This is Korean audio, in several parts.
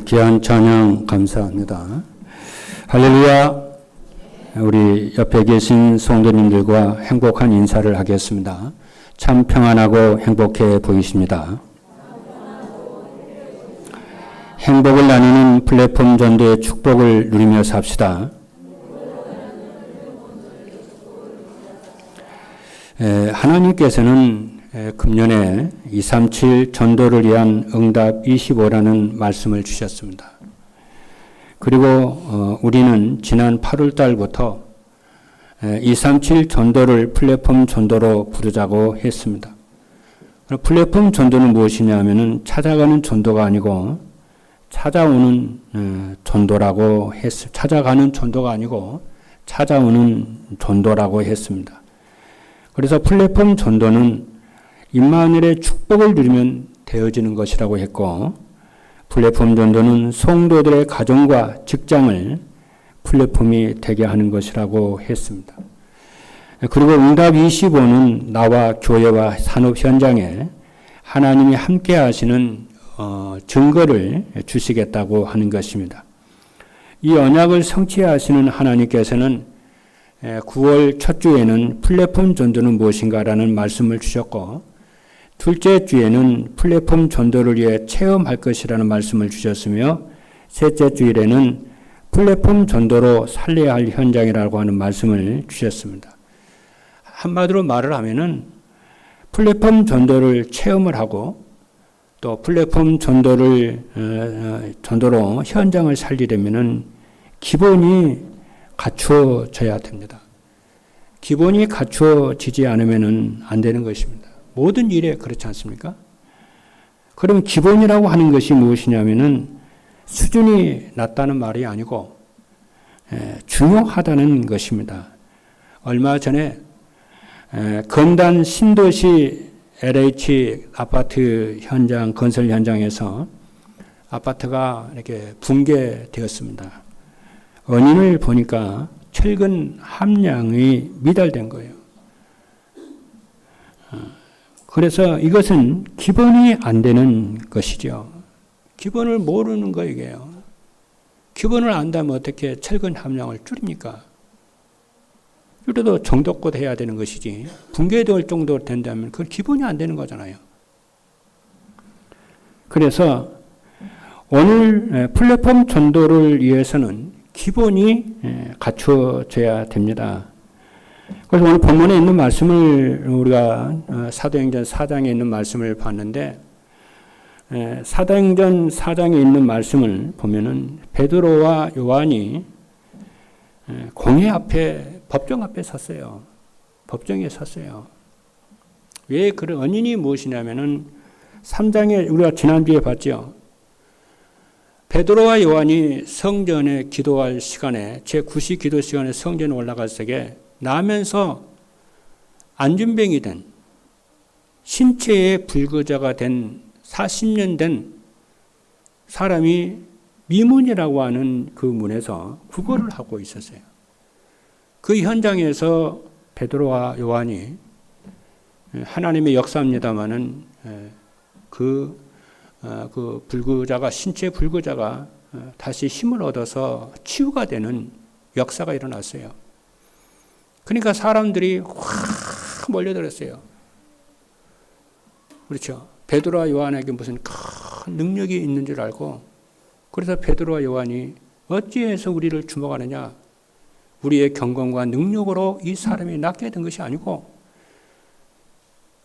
귀한 찬양 감사합니다. 할렐루야. 우리 옆에 계신 성도님들과 행복한 인사를 하겠습니다. 참 평안하고 행복해 보이십니다. 행복을 나누는 플랫폼 전도의 축복을 누리며 삽시다. 하나님께서는 금년에 237 전도를 위한 응답 25라는 말씀을 주셨습니다. 그리고 우리는 지난 8월 달부터 237 전도를 플랫폼 전도로 부르자고 했습니다. 플랫폼 전도는 무엇이냐면은 찾아가는 전도가 아니고 찾아오는 전도라고 찾아가는 전도가 아니고 찾아오는 전도라고 했습니다. 그래서 플랫폼 전도는 임마누엘의 축복을 누리면 되어지는 것이라고 했고, 플랫폼 전도는 성도들의 가정과 직장을 플랫폼이 되게 하는 것이라고 했습니다. 그리고 응답 25는 나와 교회와 산업 현장에 하나님이 함께 하시는 증거를 주시겠다고 하는 것입니다. 이 언약을 성취하시는 하나님께서는 9월 첫 주에는 플랫폼 전도는 무엇인가라는 말씀을 주셨고, 둘째 주에는 플랫폼 전도를 위해 체험할 것이라는 말씀을 주셨으며, 셋째 주일에는 플랫폼 전도로 살려야 할 현장이라고 하는 말씀을 주셨습니다. 한마디로 말을 하면은 플랫폼 전도를 체험을 하고 또 플랫폼 전도로 현장을 살리려면은 기본이 갖추어져야 됩니다. 기본이 갖추어지지 않으면은 안 되는 것입니다. 모든 일에 그렇지 않습니까? 그럼 기본이라고 하는 것이 무엇이냐면은 수준이 낮다는 말이 아니고 중요하다는 것입니다. 얼마 전에 건단 신도시 LH 아파트 현장, 건설 현장에서 아파트가 이렇게 붕괴되었습니다. 원인을 보니까 철근 함량이 미달된 거예요. 그래서 이것은 기본이 안 되는 것이죠. 기본을 모르는 거예요. 기본을 안다면 어떻게 철근 함량을 줄입니까? 줄여도 정도껏 해야 되는 것이지 붕괴될 정도로 된다면 그건 기본이 안 되는 거잖아요. 그래서 오늘 플랫폼 전도를 위해서는 기본이 갖춰져야 됩니다. 그래서 오늘 본문에 있는 말씀을 우리가 사도행전 4장에 있는 말씀을 봤는데, 사도행전 4장에 있는 말씀을 보면은 베드로와 요한이 공회 앞에, 법정 앞에 섰어요. 법정에 섰어요. 왜 그런 원인이 무엇이냐면은 3장에 우리가 지난주에 봤죠. 베드로와 요한이 성전에 기도할 시간에, 제9시 기도 시간에 성전에 올라갔을 때 나면서 안진병이 된, 신체의 불구자가 된 40년 된 사람이 미문이라고 하는 그 문에서 구걸을 하고 있었어요. 그 현장에서 베드로와 요한이 하나님의 역사입니다마는 그 불구자가, 신체 불구자가 다시 힘을 얻어서 치유가 되는 역사가 일어났어요. 그러니까 사람들이 확 몰려들었어요. 그렇죠. 베드로와 요한에게 무슨 큰 능력이 있는 줄 알고, 그래서 베드로와 요한이 어찌해서 우리를 주목하느냐, 우리의 경건과 능력으로 이 사람이 낫게 된 것이 아니고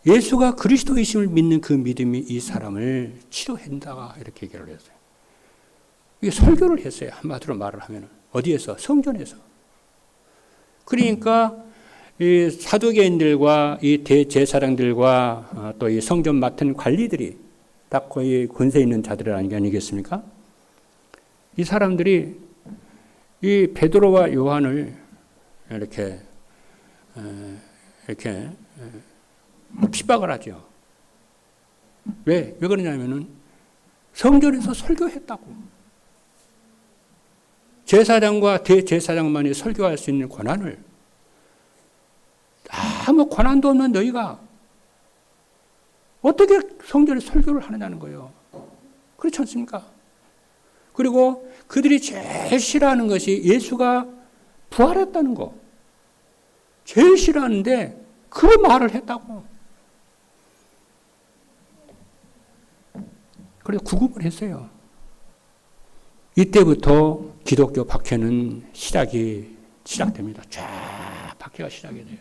예수가 그리스도이심을 믿는 그 믿음이 이 사람을 치료한다, 이렇게 얘기를 했어요. 이게 설교를 했어요. 한마디로 말을 하면. 어디에서? 성전에서. 그러니까 이 사두개인들과 이 대제사장들과 또 이 성전 맡은 관리들이 딱 거의 권세 있는 자들 아니겠습니까? 이 사람들이 이 베드로와 요한을 이렇게 핍박을 하죠. 왜 그러냐면은 성전에서 설교했다고. 제사장과 대제사장만이 설교할 수 있는 권한을, 아무 권한도 없는 너희가 어떻게 성전에 설교를 하느냐는 거예요. 그렇지 않습니까? 그리고 그들이 제일 싫어하는 것이 예수가 부활했다는 거. 제일 싫어하는데 그 말을 했다고. 그래서 구급을 했어요. 이때부터 기독교 박해는 시작됩니다. 쫙 박해가 시작이 돼요.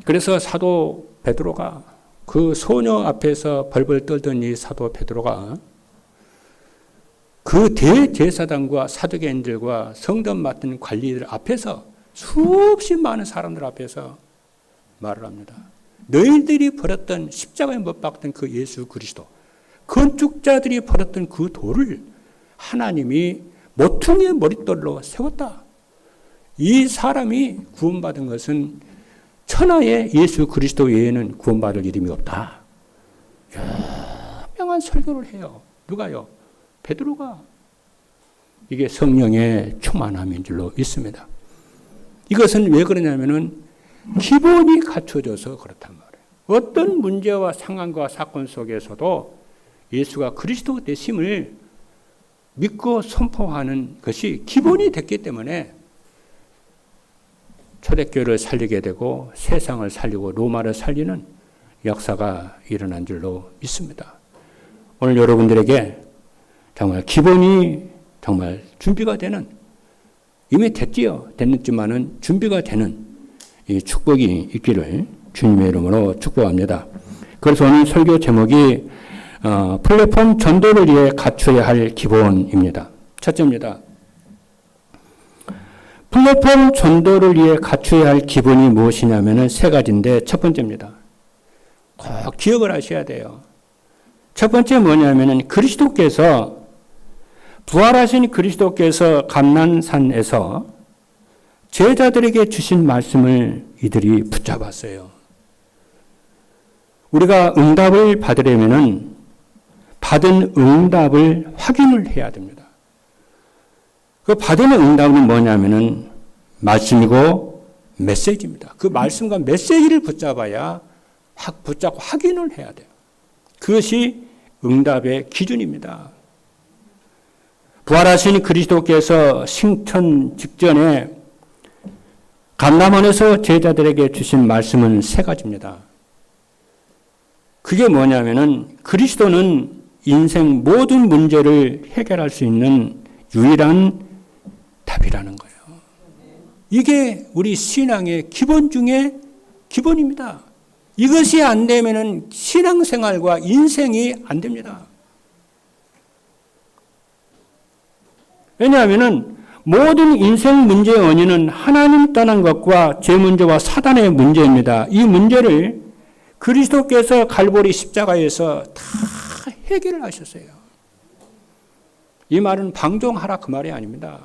그래서 사도 베드로가 그 소녀 앞에서 벌벌 떨던 이 사도 베드로가 그 대제사장과 사두개인들과 성전 맡은 관리들 앞에서 수없이 많은 사람들 앞에서 말을 합니다. 너희들이 버렸던 십자가에 못 박던 그 예수 그리스도, 건축자들이 버렸던 그 돌을 하나님이 모퉁이의 머릿돌로 세웠다. 이 사람이 구원받은 것은 천하의 예수 그리스도 외에는 구원받을 이름이 없다. 유명한 설교를 해요. 누가요? 베드로가. 이게 성령의 충만함인 줄로 믿습니다. 이것은 왜 그러냐면은 기본이 갖춰져서 그렇단 말이에요. 어떤 문제와 상황과 사건 속에서도 예수가 그리스도 되심을 믿고 선포하는 것이 기본이 됐기 때문에 초대교회를 살리게 되고 세상을 살리고 로마를 살리는 역사가 일어난 줄로 믿습니다. 오늘 여러분들에게 정말 기본이 정말 준비가 되는, 이미 됐지만은 준비가 되는 이 축복이 있기를 주님의 이름으로 축복합니다. 그래서 오늘 설교 제목이 플랫폼 전도를 위해 갖춰야 할 기본입니다. 첫째입니다. 플랫폼 전도를 위해 갖춰야 할 기본이 무엇이냐면 세 가지인데 첫 번째입니다. 꼭 기억을 하셔야 돼요. 첫 번째 뭐냐면 그리스도께서 부활하신 그리스도께서 감난산에서 제자들에게 주신 말씀을 이들이 붙잡았어요. 우리가 응답을 받으려면 받은 응답을 확인을 해야 됩니다. 그 받은 응답은 뭐냐면은 말씀이고 메시지입니다. 그 말씀과 메시지를 붙잡아야 붙잡고 확인을 해야 돼요. 그것이 응답의 기준입니다. 부활하신 그리스도께서 승천 직전에 감람원에서 제자들에게 주신 말씀은 세 가지입니다. 그게 뭐냐면은 그리스도는 인생 모든 문제를 해결할 수 있는 유일한 답이라는 거예요. 이게 우리 신앙의 기본 중에 기본입니다. 이것이 안 되면은 신앙생활과 인생이 안 됩니다. 왜냐하면은 모든 인생 문제의 원인은 하나님 떠난 것과 죄 문제와 사단의 문제입니다. 이 문제를 그리스도께서 갈보리 십자가에서 다 해결을 하셨어요. 이 말은 방종하라 그 말이 아닙니다.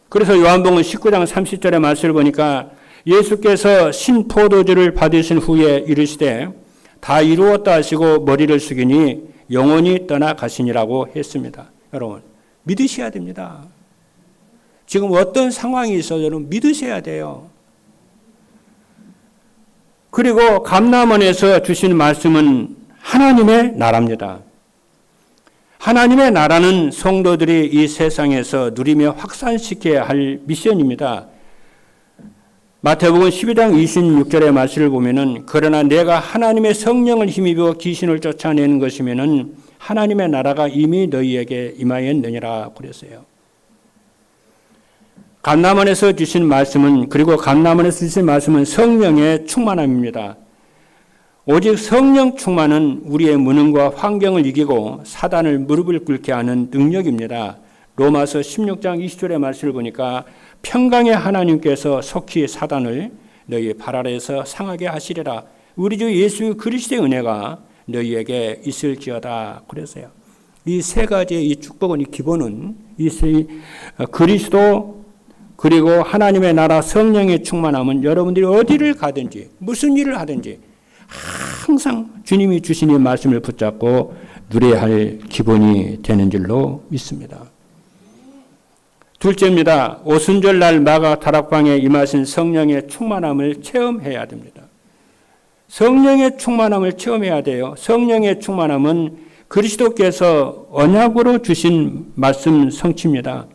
그래서 요한복음 19장 30절의 말씀을 보니까 예수께서 신포도주를 받으신 후에 이르시되 다 이루었다 하시고 머리를 숙이니 영원히 떠나가시니라고 했습니다. 여러분 믿으셔야 됩니다. 지금 어떤 상황이 있어도 여러분 믿으셔야 돼요. 그리고 감람원에서 주신 말씀은 하나님의 나라입니다. 하나님의 나라는 성도들이 이 세상에서 누리며 확산시켜야 할 미션입니다. 마태복음 12장 26절의 말씀을 보면은 그러나 내가 하나님의 성령을 힘입어 귀신을 쫓아내는 것이면은 하나님의 나라가 이미 너희에게 임하였느니라 그랬어요. 감람원에서 주신 말씀은 그리고 감람원에서 주신 말씀은 성령의 충만함입니다. 오직 성령 충만은 우리의 무능과 환경을 이기고 사단을 무릎을 꿇게 하는 능력입니다. 로마서 16장 20절의 말씀을 보니까 평강의 하나님께서 속히 사단을 너희 발 아래에서 상하게 하시리라. 우리 주 예수 그리스도의 은혜가 너희에게 있을지어다 그랬어요. 이 세 가지의 이 축복은 이 기본은 이 그리스도 그리고 하나님의 나라 성령의 충만함은 여러분들이 어디를 가든지 무슨 일을 하든지 항상 주님이 주신 이 말씀을 붙잡고 누려야 할 기본이 되는 줄로 믿습니다. 둘째입니다. 오순절날 마가 다락방에 임하신 성령의 충만함을 체험해야 됩니다. 성령의 충만함을 체험해야 돼요. 성령의 충만함은 그리스도께서 언약으로 주신 말씀 성취입니다.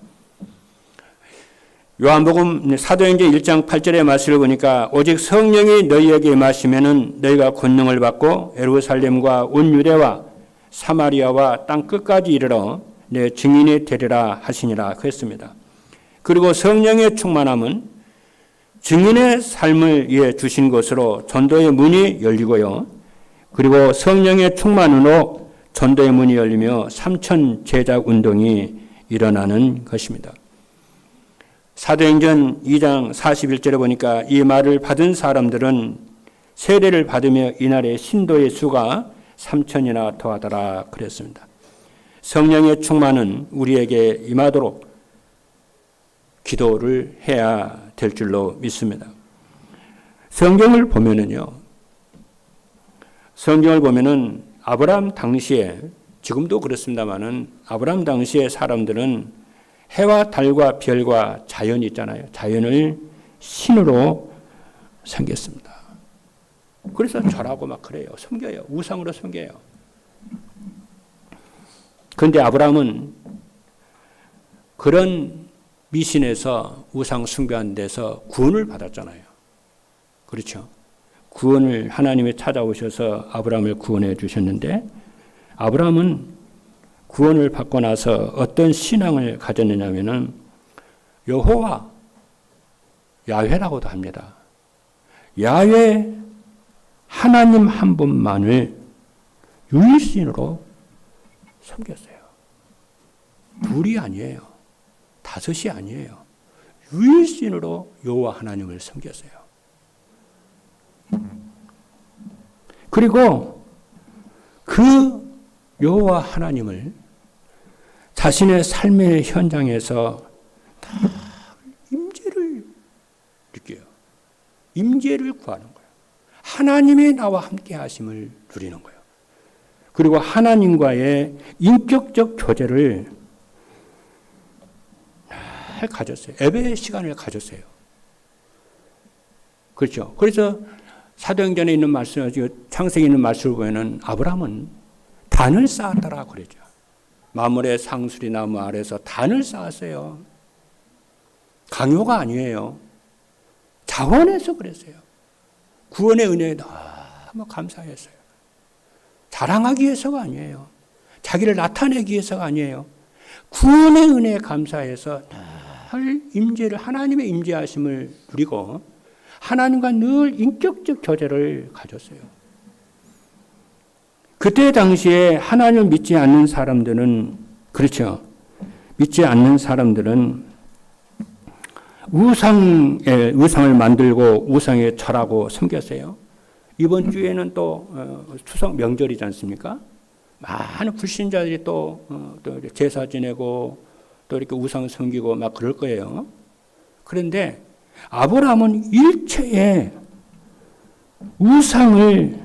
요한복음 사도행전 1장 8절의 말씀을 보니까 오직 성령이 너희에게 임하시면은 너희가 권능을 받고 예루살렘과 온 유대와 사마리아와 땅 끝까지 이르러 내 증인이 되리라 하시니라 그랬습니다. 그리고 성령의 충만함은 증인의 삶을 위해 주신 것으로 전도의 문이 열리고요. 그리고 성령의 충만으로 전도의 문이 열리며 삼천 제작 운동이 일어나는 것입니다. 사도행전 2장 41절에 보니까 이 말을 받은 사람들은 세례를 받으며 이날의 신도의 수가 3천이나 더하더라 그랬습니다. 성령의 충만은 우리에게 임하도록 기도를 해야 될 줄로 믿습니다. 성경을 보면은요, 아브라함 당시에, 지금도 그렇습니다만은 아브라함 당시의 사람들은 해와 달과 별과 자연이 있잖아요. 자연을 신으로 섬겼습니다. 그래서 절하고 막 그래요. 섬겨요. 우상으로 섬겨요. 그런데 아브라함은 그런 미신에서 우상 숭배한 데서 구원을 받았잖아요. 그렇죠? 구원을 하나님이 찾아오셔서 아브라함을 구원해 주셨는데 아브라함은 구원을 받고 나서 어떤 신앙을 가졌느냐면은 여호와, 야훼라고도 합니다. 야훼 하나님 한 분만을 유일신으로 섬겼어요. 둘이 아니에요. 다섯이 아니에요. 유일신으로 여호와 하나님을 섬겼어요. 그리고 그 여호와 하나님을 자신의 삶의 현장에서 다 임재를 느껴요. 임재를 구하는 거예요. 하나님이 나와 함께 하심을 누리는 거예요. 그리고 하나님과의 인격적 교제를 가졌어요. 예배의 시간을 가졌어요. 그렇죠. 그래서 사도행전에 있는 말씀, 창세기에 있는 말씀을 보면은 아브라함은 단을 쌓았더라 그러죠. 마물의 상수리 나무 아래서 단을 쌓았어요. 강요가 아니에요. 자원해서 그랬어요. 구원의 은혜에 너무 감사했어요. 자랑하기 위해서가 아니에요. 자기를 나타내기 위해서가 아니에요. 구원의 은혜에 감사해서 늘 임재를, 하나님의 임재하심을 누리고 하나님과 늘 인격적 교제를 가졌어요. 그때 당시에 하나님을 믿지 않는 사람들은, 그렇죠. 믿지 않는 사람들은 우상을 만들고 우상에 절하고 섬겼어요. 이번 주에는 또 추석 명절이지 않습니까? 많은 불신자들이 또 제사 지내고 또 이렇게 우상 섬기고 막 그럴 거예요. 그런데 아브라함은 일체의 우상을,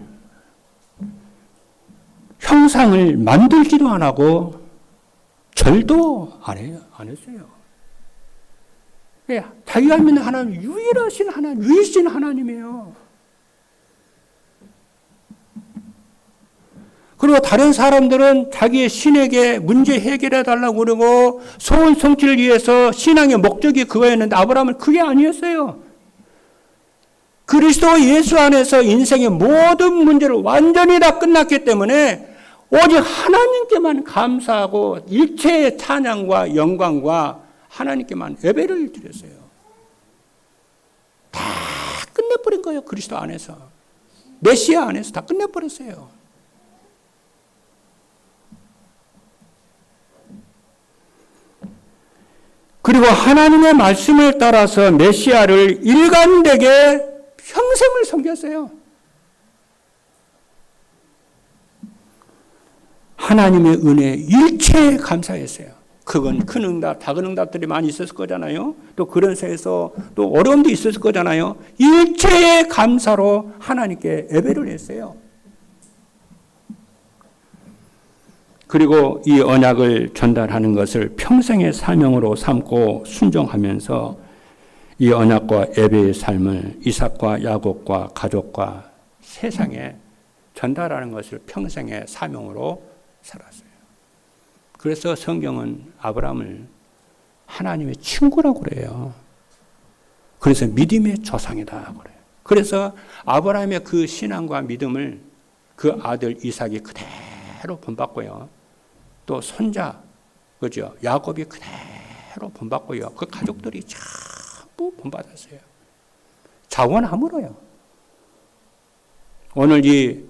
형상을 만들지도 안 하고 절도 안 했어요. 자기가 믿는 하나님, 유일하신 하나님, 유일신 하나님이에요. 그리고 다른 사람들은 자기의 신에게 문제 해결해 달라고 그러고 소원 성취를 위해서 신앙의 목적이 그거였는데 아브라함은 그게 아니었어요. 그리스도 예수 안에서 인생의 모든 문제를 완전히 다 끝났기 때문에 오직 하나님께만 감사하고 일체의 찬양과 영광과 하나님께만 예배를 드렸어요. 다 끝내버린 거예요. 그리스도 안에서. 메시아 안에서 다 끝내버렸어요. 그리고 하나님의 말씀을 따라서 메시아를 일관되게 평생을 섬겼어요. 하나님의 은혜에 일체에 감사했어요. 그건 큰 응답, 작은 응답들이 많이 있었을 거잖아요. 또 그런 세에서 또 어려움도 있었을 거잖아요. 일체의 감사로 하나님께 예배를 했어요. 그리고 이 언약을 전달하는 것을 평생의 사명으로 삼고 순종하면서 이 언약과 예배의 삶을 이삭과 야곱과 가족과 세상에 전달하는 것을 평생의 사명으로 살았어요. 그래서 성경은 아브라함을 하나님의 친구라고 그래요. 그래서 믿음의 조상이다 그래요. 그래서 아브라함의 그 신앙과 믿음을 그 아들 이삭이 그대로 본받고요. 또 손자, 그죠? 야곱이 그대로 본받고요. 그 가족들이 전부 본받았어요. 자원함으로요. 오늘 이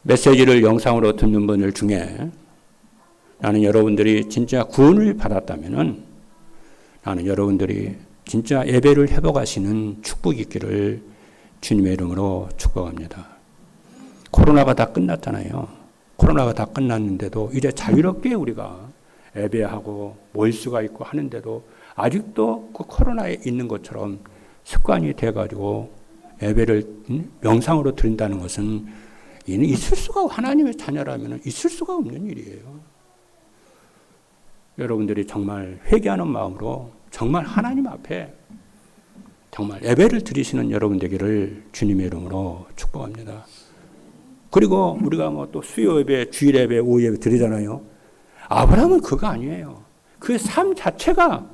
메시지를 영상으로 듣는 분들 중에 나는 여러분들이 진짜 구원을 받았다면은 나는 여러분들이 진짜 예배를 회복하시는 축복이 있기를 주님의 이름으로 축복합니다. 코로나가 다 끝났잖아요. 코로나가 다 끝났는데도 이제 자유롭게 우리가 예배하고 모일 수가 있고 하는데도 아직도 그 코로나에 있는 것처럼 습관이 돼가지고 예배를 영상으로 드린다는 것은 이는 있을 수가, 하나님의 자녀라면 있을 수가 없는 일이에요. 여러분들이 정말 회개하는 마음으로 정말 하나님 앞에 정말 예배를 드리시는 여러분 되기를 주님의 이름으로 축복합니다. 그리고 우리가 뭐 또 수요 예배, 주일 예배, 오후 예배 드리잖아요. 아브라함은 그거 아니에요. 그 삶 자체가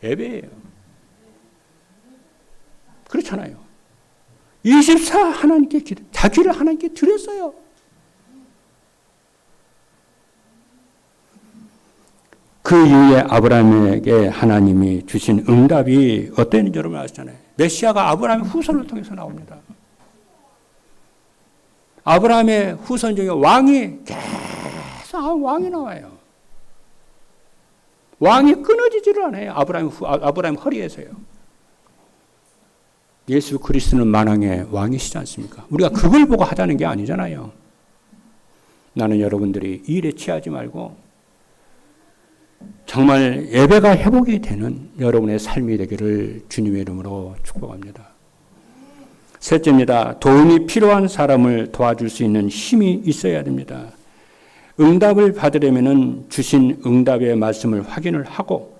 예배예요. 그렇잖아요. 24 하나님께 자기를 하나님께 드렸어요. 그 이후에 아브라함에게 하나님이 주신 응답이 어땠는지 여러분 아시잖아요. 메시아가 아브라함의 후손을 통해서 나옵니다. 아브라함의 후손 중에 왕이 계속 왕이 나와요. 왕이 끊어지지를 않아요. 아브라함 허리에서요. 예수 그리스도는 만왕의 왕이시지 않습니까? 우리가 그걸 보고 하자는 게 아니잖아요. 나는 여러분들이 이 일에 취하지 말고 정말 예배가 회복이 되는 여러분의 삶이 되기를 주님의 이름으로 축복합니다. 셋째입니다. 도움이 필요한 사람을 도와줄 수 있는 힘이 있어야 됩니다. 응답을 받으려면 주신 응답의 말씀을 확인을 하고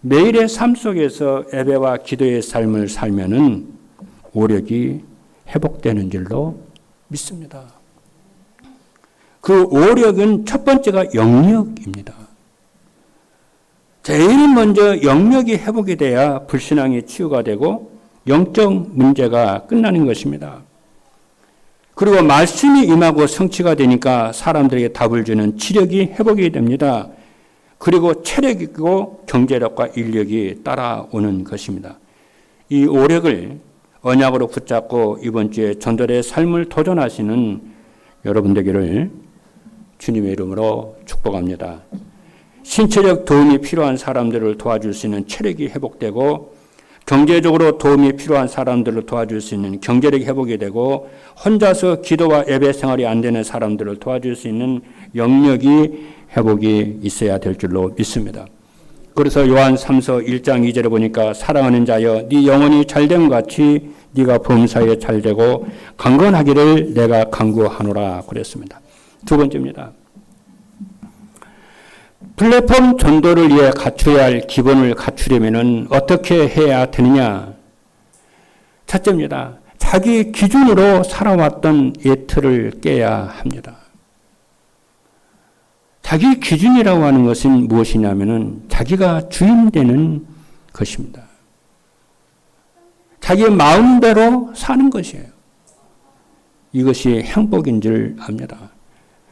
매일의 삶 속에서 예배와 기도의 삶을 살면은 오력이 회복되는 줄로 믿습니다. 그 오력은 첫 번째가 영역입니다. 제일 먼저 영역이 회복이 돼야 불신앙이 치유가 되고 영적 문제가 끝나는 것입니다. 그리고 말씀이 임하고 성취가 되니까 사람들에게 답을 주는 지력이 회복이 됩니다. 그리고 체력이고 경제력과 인력이 따라오는 것입니다. 이 오력을 언약으로 붙잡고 이번 주에 전도의 삶을 도전하시는 여러분 되기를 주님의 이름으로 축복합니다. 신체적 도움이 필요한 사람들을 도와줄 수 있는 체력이 회복되고 경제적으로 도움이 필요한 사람들을 도와줄 수 있는 경제력이 회복이 되고 혼자서 기도와 예배 생활이 안 되는 사람들을 도와줄 수 있는 영역이 회복이 있어야 될 줄로 믿습니다. 그래서 요한 3서 1장 2절에 보니까 사랑하는 자여 네 영혼이 잘됨 같이 네가 범사에 잘되고 강건하기를 내가 간구하노라 그랬습니다. 두 번째입니다. 플랫폼 전도를 위해 갖춰야 할 기본을 갖추려면 어떻게 해야 되느냐? 첫째입니다. 자기 기준으로 살아왔던 예틀을 깨야 합니다. 자기 기준이라고 하는 것은 무엇이냐면은 자기가 주인 되는 것입니다. 자기 마음대로 사는 것이에요. 이것이 행복인 줄 압니다.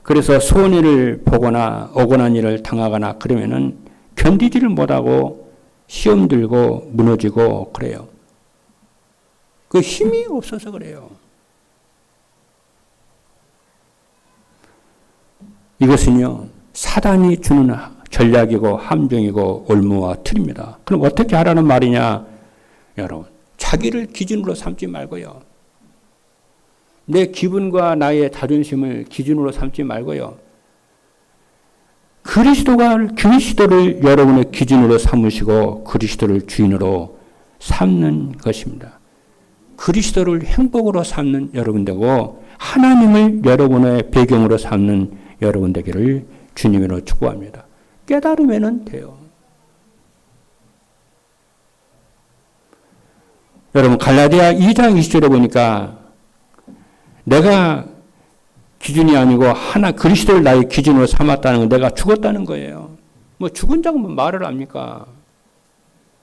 그래서 손해를 보거나 억울한 일을 당하거나 그러면은 견디지를 못하고 시험 들고 무너지고 그래요. 그 힘이 없어서 그래요. 이것은요, 사단이 주는 전략이고 함정이고 올무와 틀입니다. 그럼 어떻게 하라는 말이냐? 여러분, 자기를 기준으로 삼지 말고요. 내 기분과 나의 자존심을 기준으로 삼지 말고요. 그리스도를 여러분의 기준으로 삼으시고 그리스도를 주인으로 삼는 것입니다. 그리스도를 행복으로 삼는 여러분 되고 하나님을 여러분의 배경으로 삼는 여러분 되기를 주님으로 축복합니다. 깨달으면 돼요. 여러분 갈라디아 2장 20절에 보니까 내가 기준이 아니고 하나 그리스도를 나의 기준으로 삼았다는 건 내가 죽었다는 거예요. 뭐 죽은 자가 뭐 말을 합니까?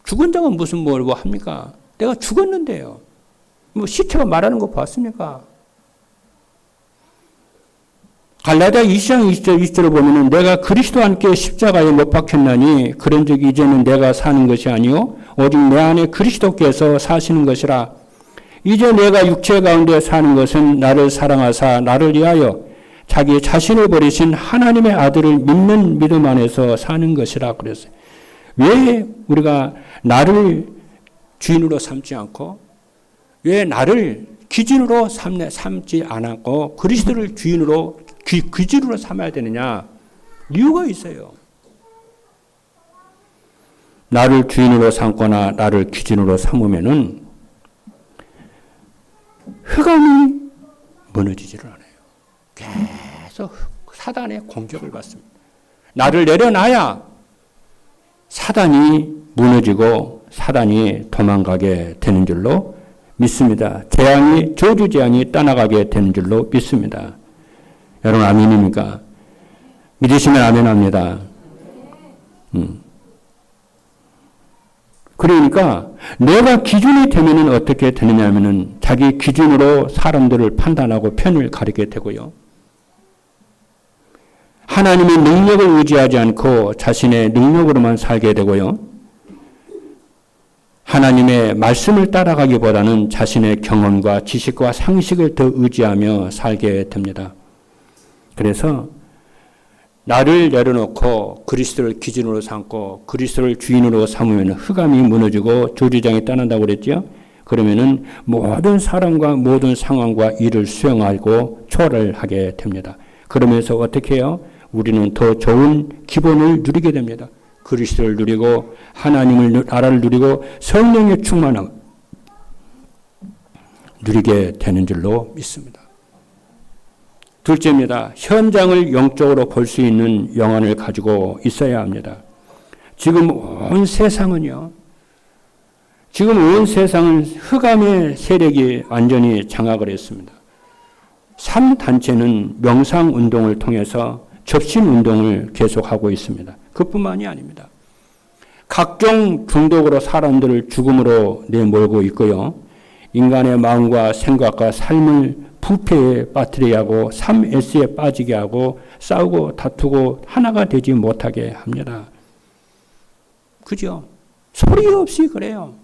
죽은 자가 무슨 뭐 합니까? 내가 죽었는데요. 뭐 시체가 말하는 거 봤습니까? 갈라디아 2장 20절을 보면은 내가 그리스도와 함께 십자가에 못 박혔나니 그런즉 이제는 내가 사는 것이 아니요 오직 내 안에 그리스도께서 사시는 것이라. 이제 내가 육체 가운데 사는 것은 나를 사랑하사 나를 위하여 자기 자신을 버리신 하나님의 아들을 믿는 믿음 안에서 사는 것이라 그랬어요. 왜 우리가 나를 주인으로 삼지 않고 왜 나를 기준으로 삼지 않았고 그리스도를 주인으로 기준으로 삼아야 되느냐? 이유가 있어요. 나를 주인으로 삼거나 나를 기준으로 삼으면은 흑암이 무너지지를 않아요. 계속 사단의 공격을 받습니다. 나를 내려놔야 사단이 무너지고 사단이 도망가게 되는 줄로 믿습니다. 저주 재앙이 떠나가게 되는 줄로 믿습니다. 여러분 아멘입니까? 믿으시면 아멘합니다. 그러니까 내가 기준이 되면은 어떻게 되느냐 하면은 자기 기준으로 사람들을 판단하고 편을 가리게 되고요. 하나님의 능력을 의지하지 않고 자신의 능력으로만 살게 되고요. 하나님의 말씀을 따라가기보다는 자신의 경험과 지식과 상식을 더 의지하며 살게 됩니다. 그래서 나를 내려놓고 그리스도를 기준으로 삼고 그리스도를 주인으로 삼으면 흑암이 무너지고 조주장이 떠난다고 그랬죠. 그러면은 모든 사람과 모든 상황과 일을 수용하고 초월을 하게 됩니다. 그러면서 어떻게 해요? 우리는 더 좋은 기본을 누리게 됩니다. 그리스도를 누리고 하나님을 나라를 누리고 성령의 충만함 누리게 되는 줄로 믿습니다. 둘째입니다. 현장을 영적으로 볼 수 있는 영안을 가지고 있어야 합니다. 지금 온 세상은요. 지금 온 세상은 흑암의 세력이 완전히 장악을 했습니다. 3단체는 명상운동을 통해서 접신운동을 계속하고 있습니다. 그뿐만이 아닙니다. 각종 중독으로 사람들을 죽음으로 내몰고 있고요. 인간의 마음과 생각과 삶을 부패에 빠뜨리게 하고 3S에 빠지게 하고 싸우고 다투고 하나가 되지 못하게 합니다. 그죠? 소리 없이 그래요.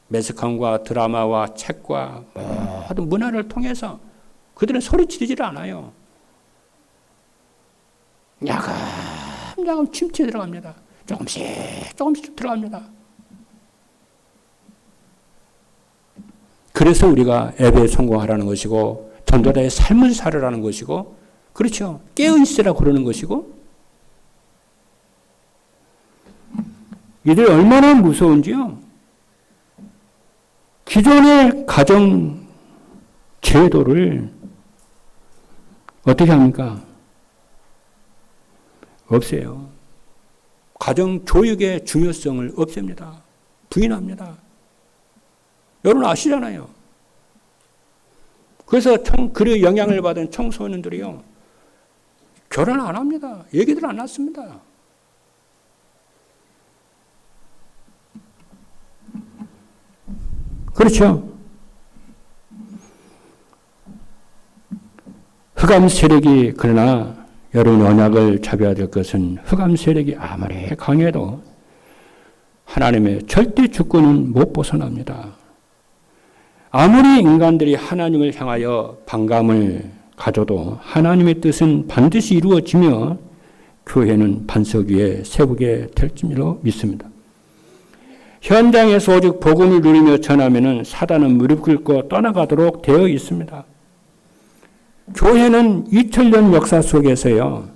매스컴과 드라마와 책과 모든 문화를 통해서 그들은 소리 지르질 않아요. 야금야금 침체에 들어갑니다. 조금씩 들어갑니다. 그래서 우리가 예배에 성공하라는 것이고 전도자의 삶을 살으라는 것이고 그렇죠. 깨어있으라고 그러는 것이고 이들 얼마나 무서운지요. 기존의 가정 제도를 어떻게 합니까? 없애요. 가정 교육의 중요성을 없앱니다. 부인합니다. 여러분 아시잖아요. 그래서 그 영향을 받은 청소년들이요. 결혼 안 합니다. 얘기들 안 낳습니다. 그렇죠. 흑암 세력이 그러나 여러분 언약을 잡아야 될 것은 흑암 세력이 아무리 강해도 하나님의 절대 주권은 못 벗어납니다. 아무리 인간들이 하나님을 향하여 반감을 가져도 하나님의 뜻은 반드시 이루어지며 교회는 반석 위에 세우게 될 줄로 믿습니다. 현장에서 오직 복음을 누리며 전하면은 사단은 무릎 꿇고 떠나가도록 되어 있습니다. 교회는 2000년 역사 속에서요.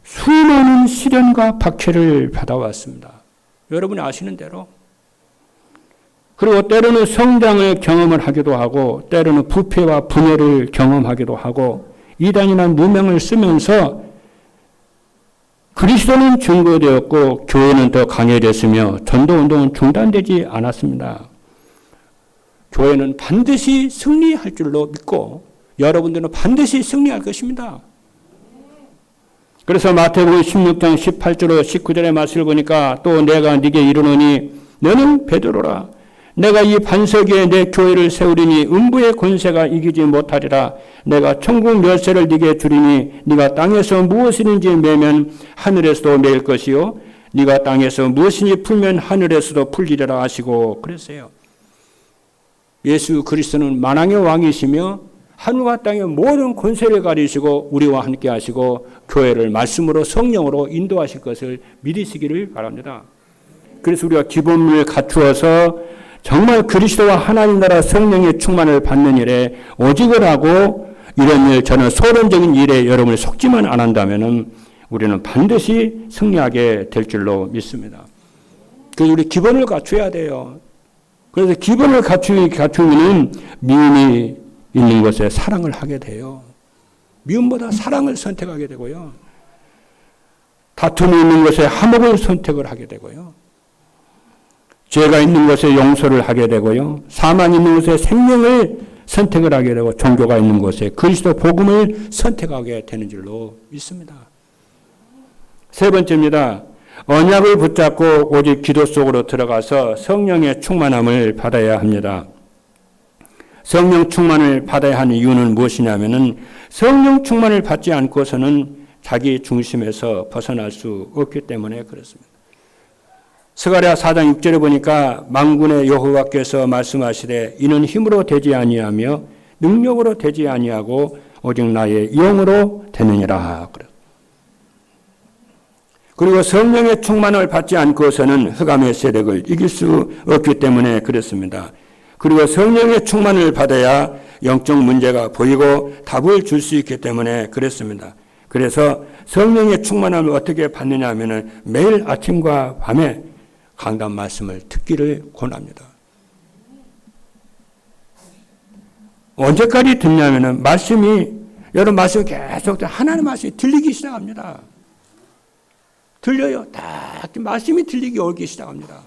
수많은 시련과 박해를 받아왔습니다. 여러분이 아시는 대로. 그리고 때로는 성장을 경험을 하기도 하고 때로는 부패와 분열을 경험하기도 하고 이단이나 누명을 쓰면서 그리스도는 증거되었고 교회는 더 강해졌으며 전도운동은 중단되지 않았습니다. 교회는 반드시 승리할 줄로 믿고 여러분들은 반드시 승리할 것입니다. 그래서 마태복음 16장 18절로 19절의 말씀을 보니까 또 내가 네게 이르노니 너는 베드로라. 내가 이 반석 위에 내 교회를 세우리니 음부의 권세가 이기지 못하리라. 내가 천국 열쇠를 네게 주리니 네가 땅에서 무엇이든지 매면 하늘에서도 매일 것이요 네가 땅에서 무엇이니 풀면 하늘에서도 풀리리라 하시고 그랬어요. 예수 그리스도는 만왕의 왕이시며 하늘과 땅의 모든 권세를 가리시고 우리와 함께 하시고 교회를 말씀으로 성령으로 인도하실 것을 믿으시기를 바랍니다. 그래서 우리가 기본을 갖추어서 정말 그리스도와 하나님 나라 성령의 충만을 받는 일에 오직을 하고 이런 일 저는 소론적인 일에 여러분이 속지만 안 한다면 우리는 반드시 승리하게 될 줄로 믿습니다. 그래서 우리 기본을 갖춰야 돼요. 그래서 기본을 갖추면 미움이 있는 것에 사랑을 하게 돼요. 미움보다 사랑을 선택하게 되고요. 다툼이 있는 것에 화목을 선택을 하게 되고요. 죄가 있는 것에 용서를 하게 되고요. 사망이 있는 것에 생명을 선택을 하게 되고 종교가 있는 곳에 그리스도 복음을 선택하게 되는 줄로 믿습니다. 세 번째입니다. 언약을 붙잡고 오직 기도 속으로 들어가서 성령의 충만함을 받아야 합니다. 성령 충만을 받아야 하는 이유는 무엇이냐면은 성령 충만을 받지 않고서는 자기 중심에서 벗어날 수 없기 때문에 그렇습니다. 스가랴 4장 6절에 보니까 만군의 여호와께서 말씀하시되 이는 힘으로 되지 아니하며 능력으로 되지 아니하고 오직 나의 영으로 되느니라. 그리고 성령의 충만을 받지 않고서는 흑암의 세력을 이길 수 없기 때문에 그렇습니다. 그리고 성령의 충만을 받아야 영적 문제가 보이고 답을 줄 수 있기 때문에 그렇습니다. 그래서 성령의 충만함을 어떻게 받느냐 하면은 매일 아침과 밤에 강단 말씀을 듣기를 권합니다. 언제까지 듣냐면은 여러분 말씀이 계속 하나님의 말씀이 들리기 시작합니다. 들려요. 딱 말씀이 들리기 오기 시작합니다.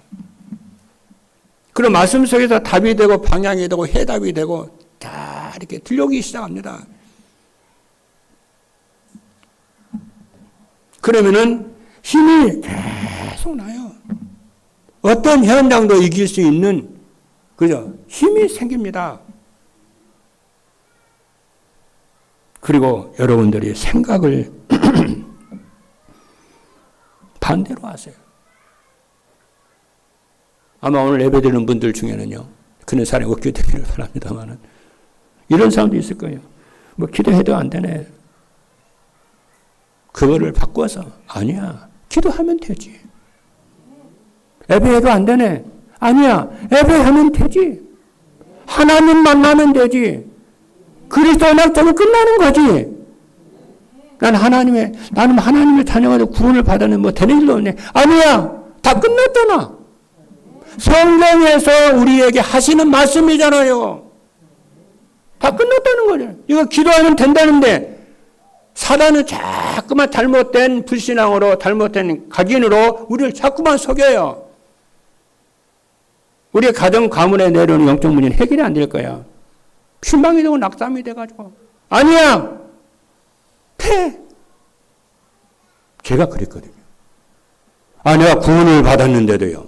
그런 말씀 속에서 답이 되고 방향이 되고 해답이 되고 다 이렇게 들려오기 시작합니다. 그러면은 힘이 계속 나요. 어떤 현장도 이길 수 있는 그죠? 힘이 생깁니다. 그리고 여러분들이 생각을 반대로 하세요. 아마 오늘 예배드리는 분들 중에는요, 그런 사람이 없게 되기를 바랍니다만은, 이런 사람도 있을 거예요. 뭐, 기도해도 안 되네. 그거를 바꿔서, 아니야. 기도하면 되지. 예배해도 안 되네. 아니야. 예배하면 되지. 하나님 만나면 되지. 그리스도 낙점은 끝나는 거지. 나는 하나님의 자녀가 구원을 받아는 뭐 되는 일도 없네. 아니야. 다 끝났잖아. 성경에서 우리에게 하시는 말씀이잖아요. 다 끝났다는 거죠. 이거 기도하면 된다는데 사단은 자꾸만 잘못된 불신앙으로 잘못된 각인으로 우리를 자꾸만 속여요. 우리의 가정 가문에 내려오는 영적 문제는 해결이 안 될 거야. 실망이 되고 낙담이 돼가지고 아니야. 돼. 제가 그랬거든요. 내가 구원을 받았는데도요.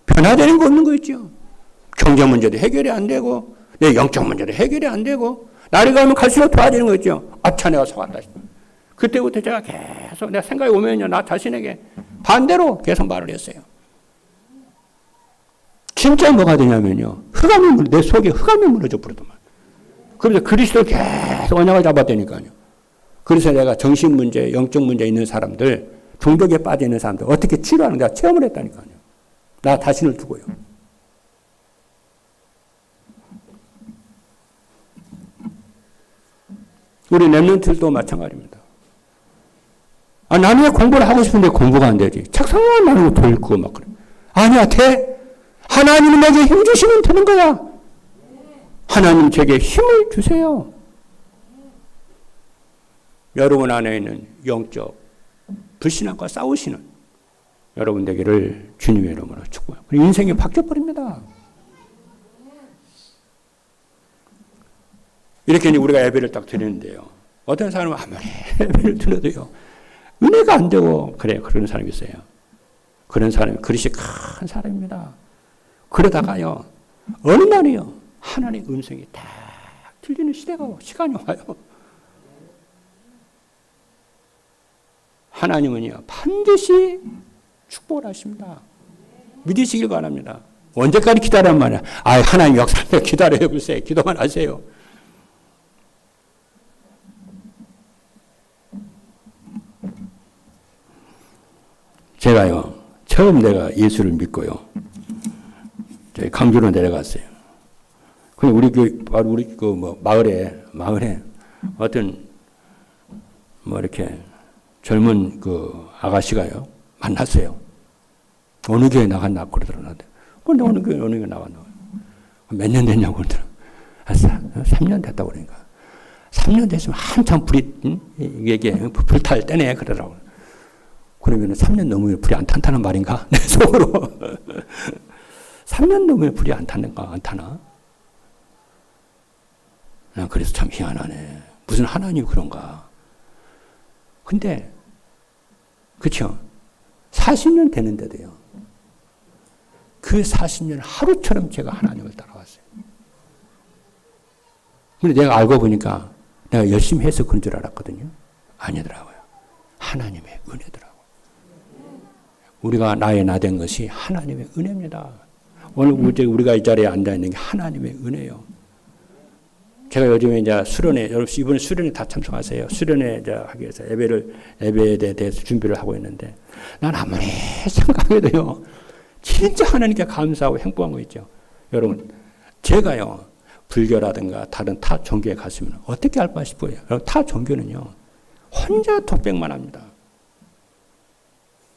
변화되는 거 없는 거 있죠. 경제 문제도 해결이 안 되고 내 영적 문제도 해결이 안 되고 날이 가면 갈수록 좋아지는 거 있죠. 아차 내가 속았다. 그때부터 제가 계속 내가 생각이 오면요. 나 자신에게 반대로 계속 말을 했어요. 진짜 뭐가 되냐면요. 내 속에 흑암이 무너져 버리더만. 그래서 그리스도를 계속 언약을 잡았다니까요. 그래서 내가 정신 문제, 영적 문제 있는 사람들, 중독에 빠져 있는 사람들 어떻게 치료하는 내가 체험을 했다니까요. 나 자신을 두고요. 우리 랩런트들도 마찬가지입니다. 나는 왜 공부를 하고 싶은데 공부가 안 되지? 책상만 나누고 돌고 막 그래. 아니야, 돼. 하나님이 내게 힘 주시면 되는 거야. 하나님 제게 힘을 주세요. 여러분 안에 있는 영적 불신앙과 싸우시는 여러분 되기를 주님의 이름으로 축복합니다. 인생이 바뀌어버립니다. 이렇게 이제 우리가 예배를 딱 드리는데요. 어떤 사람은 아무리 예배를 드려도요, 은혜가 안 되고, 그래요. 그런 사람이 있어요. 그런 사람이 그릇이 큰 사람입니다. 그러다가요, 어느 날이요, 하나님의 음성이 딱 들리는 시간이 와요. 하나님은요, 반드시 축복을 하십니다. 믿으시길 바랍니다. 언제까지 기다란 말이야? 하나님 역사를 기다려요, 글쎄. 기도만 하세요. 제가요, 처음 내가 예수를 믿고요, 저희 강주로 내려갔어요. 근데 우리 마을에 어떤, 이렇게 젊은 아가씨가요, 만났어요. 어느 교회 나갔나 그러더라고요. 근데 어느 교회 나갔나. 몇 년 됐냐고 그러더라고요. 3년 됐다고 그러니까. 3년 됐으면 한참 이게 불탈 때네 그러더라고요. 그러면 3년 넘으면 불이 안 탄다는 말인가? 내 속으로. 3년 넘으면 불이 안 타나? 그래서 참 희한하네. 무슨 하나님이 그런가? 근데, 그쵸? 40년 되는데도요. 그 40년 하루처럼 제가 하나님을 따라왔어요. 근데 내가 알고 보니까 내가 열심히 해서 그런 줄 알았거든요. 아니더라고요. 하나님의 은혜더라고요. 우리가 나된 것이 하나님의 은혜입니다. 오늘 우리가 이 자리에 앉아있는 게 하나님의 은혜예요. 제가 요즘에 이제 수련회, 여러분 이번에 수련회 다 참석하세요. 수련회 이제 하기 위해서 예배에 대해서 준비를 하고 있는데, 난 아무리 생각해도요, 진짜 하나님께 감사하고 행복한 거 있죠. 여러분, 제가요, 불교라든가 다른 타 종교에 갔으면 어떻게 할까 싶어요. 여러분, 타 종교는요, 혼자 독백만 합니다.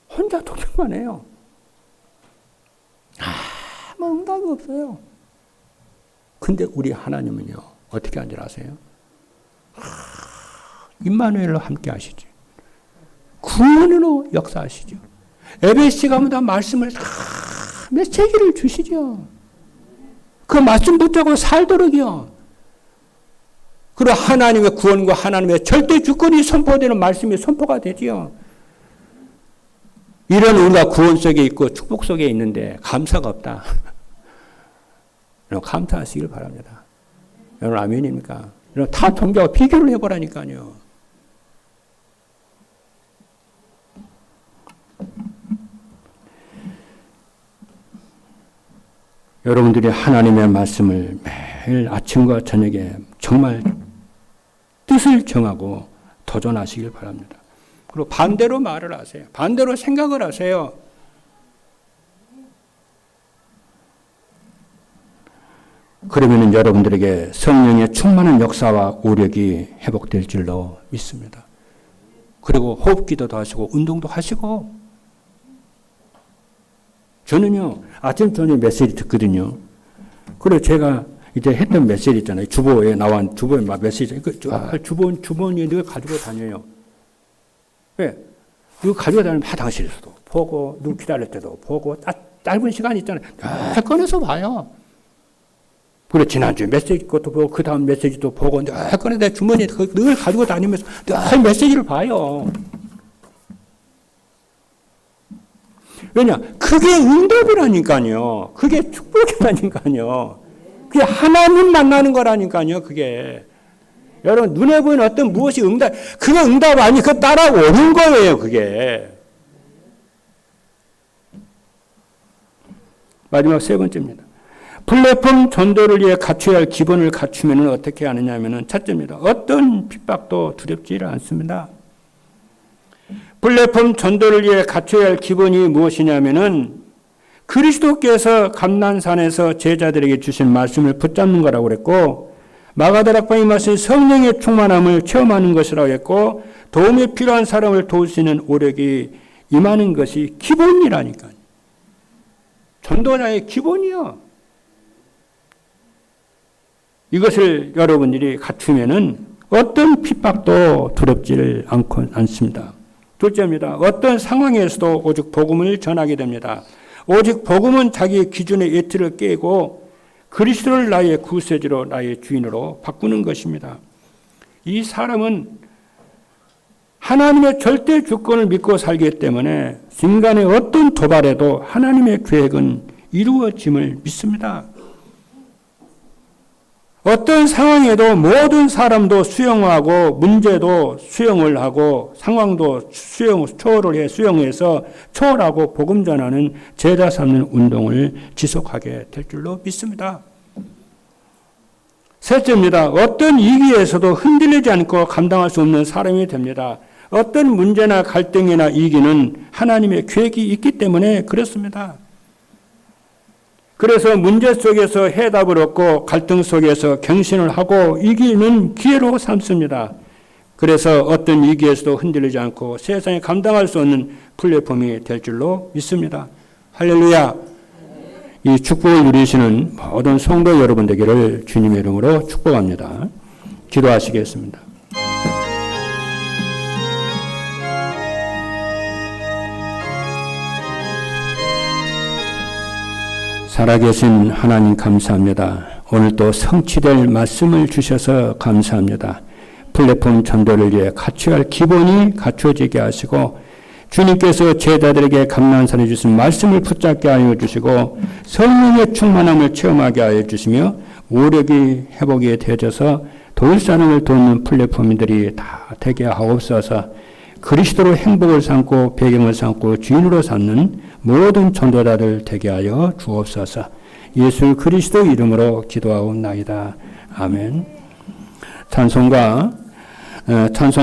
혼자 독백만 해요. 아무 응답이 없어요. 근데 우리 하나님은요, 어떻게 하는지 아세요? 임마누엘로 함께 하시죠. 구원으로 역사하시죠. 예배 시간마다 말씀을 메시지를 주시죠. 그 말씀 붙잡고 살도록이요. 그리고 하나님의 구원과 하나님의 절대 주권이 선포되는 말씀이 선포가 되지요. 이런 우리가 구원 속에 있고 축복 속에 있는데 감사가 없다. 여러분 감사하시길 바랍니다. 여러분 아멘입니까? 여러분 타 종교와 비교를 해보라니까요. 여러분들이 하나님의 말씀을 매일 아침과 저녁에 정말 뜻을 정하고 도전하시길 바랍니다. 그리고 반대로 말을 하세요. 반대로 생각을 하세요. 그러면 여러분들에게 성령의 충만한 역사와 오력이 회복될 줄로 믿습니다. 그리고 호흡기도도 하시고 운동도 하시고, 저는요 아침 저녁 메시지 듣거든요. 그리고 제가 이제 했던 메시지 있잖아요. 주보에 나온 주보에 메시지 주보니 늘 가지고 다녀요. 왜? 이거 가지고 다니면 화장실에서도 보고 누구 기다릴 때도 보고 짧은 시간 있잖아요. 늘 꺼내서 봐요. 그리고 지난주에 메시지 것도 보고 그 다음 메시지도 보고 늘 꺼내서 내 주머니에 늘 가지고 다니면서 늘 메시지를 봐요. 왜냐? 그게 응답이라니까요. 그게 축복이라니까요. 그게 하나님 만나는 거라니까요. 그게. 여러분 눈에 보이는 어떤 무엇이 응답, 그게 응답 아니 그거 따라오는 거예요. 그게. 마지막 세 번째입니다. 플랫폼 전도를 위해 갖춰야 할 기본을 갖추면 어떻게 하느냐 하면 첫째입니다. 어떤 핍박도 두렵지를 않습니다. 플랫폼 전도를 위해 갖춰야 할 기본이 무엇이냐면은 그리스도께서 감난산에서 제자들에게 주신 말씀을 붙잡는 거라고 그랬고, 마가다락방에 말씀 성령의 충만함을 체험하는 것이라고 했고, 도움이 필요한 사람을 도울 수 있는 오력이 임하는 것이 기본이라니까요. 전도자의 기본이요. 이것을 여러분들이 갖추면은 어떤 핍박도 두렵지를 않습니다. 둘째입니다. 어떤 상황에서도 오직 복음을 전하게 됩니다. 오직 복음은 자기의 기준의 예틀을 깨고 그리스도를 나의 구세주로 나의 주인으로 바꾸는 것입니다. 이 사람은 하나님의 절대 주권을 믿고 살기 때문에 인간의 어떤 도발에도 하나님의 계획은 이루어짐을 믿습니다. 어떤 상황에도 모든 사람도 수용하고 문제도 수용을 하고 상황도 수용해서 초월하고 복음 전하는 제자 삼는 운동을 지속하게 될 줄로 믿습니다. 셋째입니다. 어떤 위기에서도 흔들리지 않고 감당할 수 없는 사람이 됩니다. 어떤 문제나 갈등이나 위기는 하나님의 계획이 있기 때문에 그렇습니다. 그래서 문제 속에서 해답을 얻고 갈등 속에서 갱신을 하고 이기는 기회로 삼습니다. 그래서 어떤 위기에서도 흔들리지 않고 세상에 감당할 수 없는 플랫폼이 될 줄로 믿습니다. 할렐루야. 이 축복을 누리시는 모든 성도 여러분 되기를 주님의 이름으로 축복합니다. 기도하시겠습니다. 살아계신 하나님 감사합니다. 오늘 또 성취될 말씀을 주셔서 감사합니다. 플랫폼 전도를 위해 갖춰야 할 기본이 갖춰지게 하시고 주님께서 제자들에게 감난산해 주신 말씀을 붙잡게 하여 주시고 성령의 충만함을 체험하게 하여 주시며 오력이 회복이 되어져서 도울 사람을 돕는 플랫폼들이 다 되게 하옵소서. 그리스도로 행복을 삼고 배경을 삼고 주인으로 삼는 모든 전도자들 되게 하여 주옵소서. 예수 그리스도 이름으로 기도하옵나이다. 아멘. 찬송